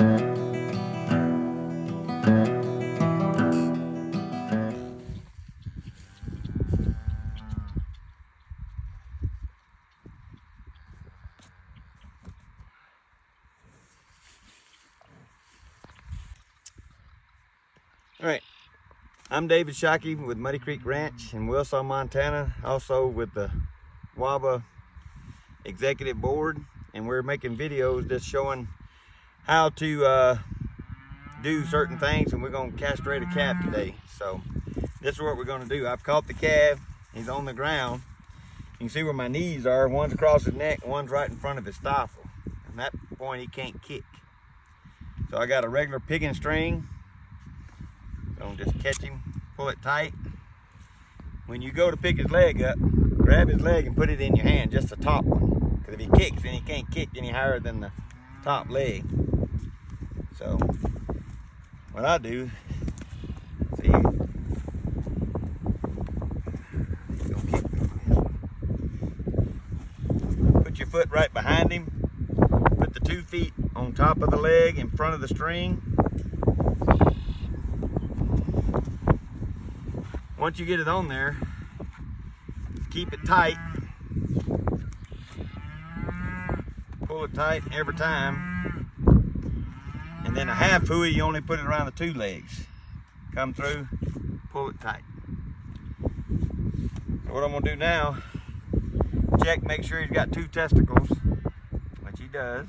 All right, I'm David Shockey with Muddy Creek Ranch in Wilsaw, Montana, also with the WABA Executive Board, and we're making videos just showing how to do certain things, and we're going to castrate a calf today. So this is what we're going to do. I've caught the calf. He's on the ground. You can see where my knees are. One's across his neck, one's right in front of his stifle. From that point, he can't kick. So I got a regular picking string. Don't just catch him, pull it tight. When you go to pick his leg up, grab his leg and put it in your hand, just the top one. Because if he kicks, then he can't kick any higher than the top leg. So, what I do, see, put your foot right behind him, put the 2 feet on top of the leg in front of the string. Once you get it on there, keep it tight. Pull it tight every time. And then a half hooey, you only put it around the 2 legs. Come through, pull it tight. So what I'm gonna do now, check, make sure he's got 2 testicles, which he does.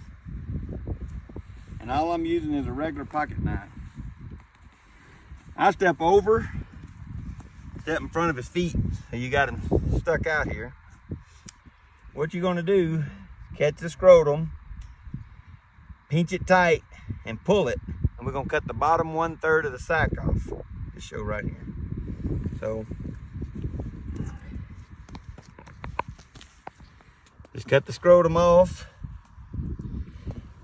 And all I'm using is a regular pocket knife. I step over, step in front of his feet, so you got him stuck out here. What you're gonna do, catch the scrotum, pinch it tight, and pull it, and we're gonna cut the bottom 1/3 of the sack off. This show right here. So, just cut the scrotum off.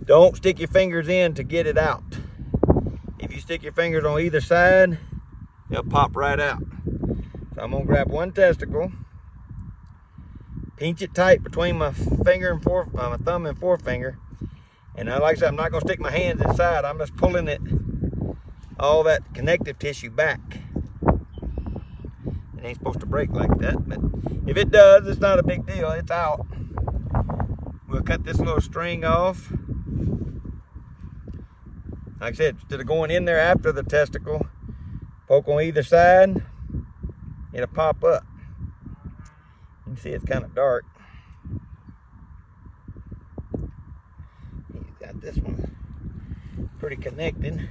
Don't stick your fingers in to get it out. If you stick your fingers on either side, they'll pop right out. So I'm gonna grab 1 testicle, pinch it tight between my finger and my thumb and forefinger, and like I said, I'm not gonna stick my hands inside. I'm just pulling it, all that connective tissue back. It ain't supposed to break like that, but if it does, it's not a big deal. It's out. We'll cut this little string off. Like I said, instead of going in there after the testicle, poke on either side. It'll pop up. You can see it's kind of dark. He's got this one pretty connected.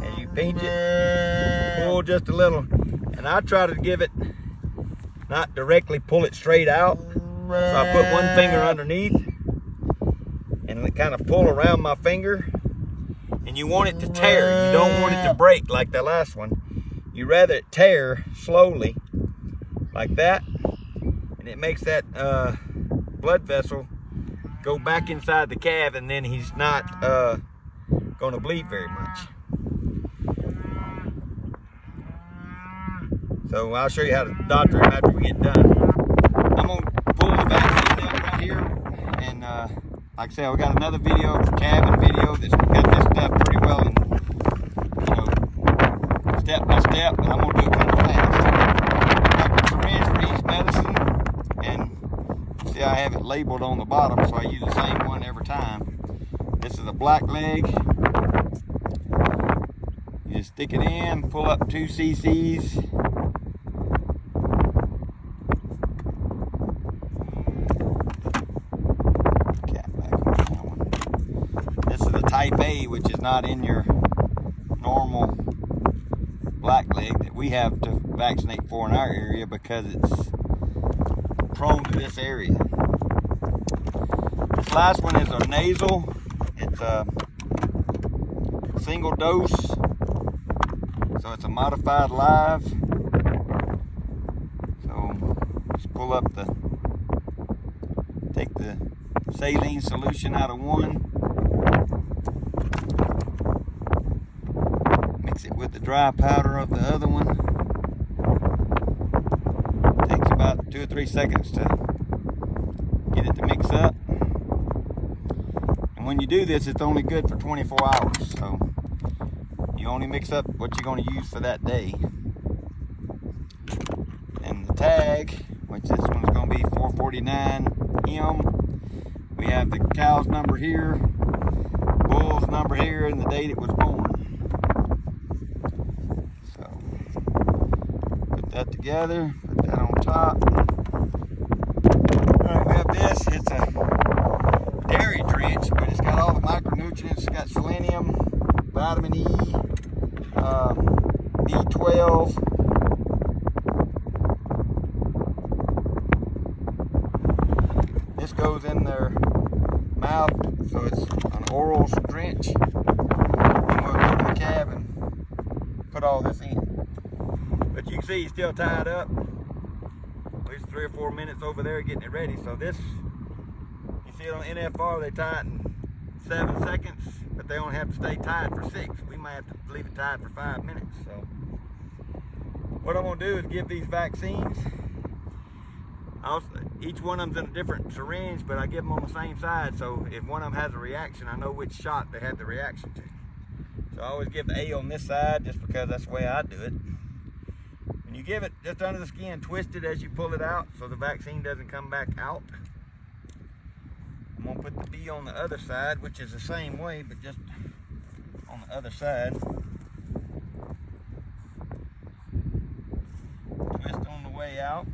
And you pinch it, pull just a little. And I try to give it, not directly pull it straight out. So I put 1 finger underneath and kind of pull around my finger. And you want it to tear. You don't want it to break like the last one. You rather it tear slowly like that, and it makes that blood vessel go back inside the calf, and then he's not going to bleed very much. So I'll show you how to doctor him after we get done. I'm going to pull the vaccine out right here, and like I said, we got another video, calving video, that's got this stuff pretty well in, step by step, but I'm gonna do it kind of fast. I got a syringe for each medicine, and see I have it labeled on the bottom, so I use the same one every time. This is a black leg. You just stick it in, pull up 2 cc's. This is a type A, which is not in your normal black leg that we have to vaccinate for in our area because it's prone to this area. This last one is a nasal. It's a single dose, so it's a modified live. So just pull up take the saline solution out of one, mix it with the dry powder of the other one. It takes about 2 or 3 seconds to get it to mix up. And And when you do this, it's only good for 24 hours. So you only mix up what you're going to use for that day. And the tag, which this one's going to be 449M. We have the cow's number here, bull's number here, and the date it was born. So put that together, put that on top. Alright, we have this. It's a dairy drench, but it's got all the micronutrients. It's got selenium, vitamin E, B12. This goes in their mouth, so it's an oral drench. And we'll go to the cab and put all this in. But you can see he's still tied up. At least 3 or 4 minutes over there getting it ready. So this, you see it on NFR, they tie it in 7 seconds, but they only have to stay tied for 6. We might have to leave it tied for 5 minutes. So what I'm gonna do is give these vaccines. Each one of them's in a different syringe, but I give them on the same side, so if one of them has a reaction, I know which shot they had the reaction to. So I always give the A on this side, just because that's the way I do it. When you give it just under the skin, twist it as you pull it out, so the vaccine doesn't come back out. I'm gonna put the B on the other side, which is the same way, but just on the other side. Twist on the way out.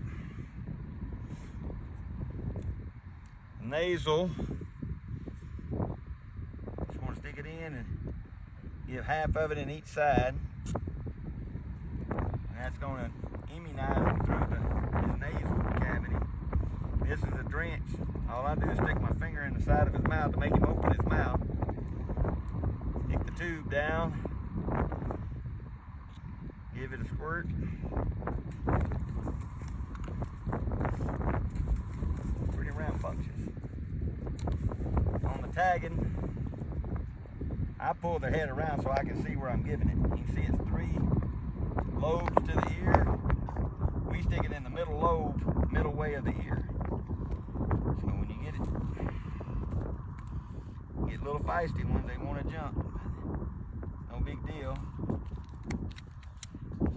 Nasal, just want to stick it in and give half of it in each side, and that's going to immunize him through his nasal cavity. This is a drench. All I do is stick my finger in the side of his mouth to make him open his mouth. Stick the tube down, give it a squirt. Pretty rambunctious. On the tagging, I pull their head around so I can see where I'm giving it. You can see it's 3 lobes to the ear. We stick it in the middle lobe, middle way of the ear. So when you get a little feisty when they want to jump. No big deal.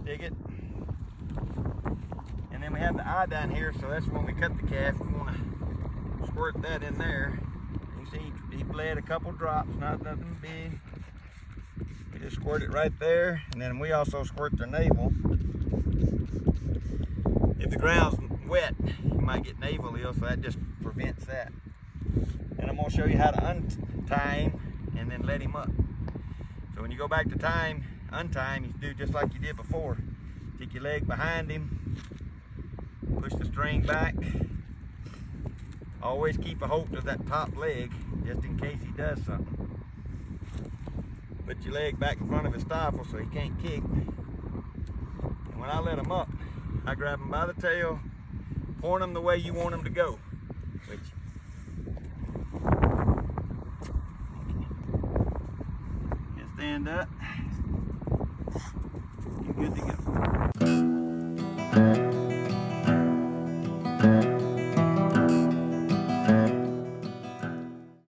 Stick it. And then we have the eye down here, so that's when we cut the calf. We want to squirt that in there. You see he bled a couple drops, nothing big. We just squirt it right there, and then we also squirt their navel. If the ground's wet, you might get navel ill, so that just prevents that. And I'm going to show you how to untie him and then let him up. So when you go back to untie him, you do just like you did before. Take your leg behind him, push the string back. Always keep a hold of that top leg, just in case he does something. Put your leg back in front of his stifle so he can't kick. And when I let him up, I grab him by the tail, point him the way you want him to go. Which, you stand up, you're good to go.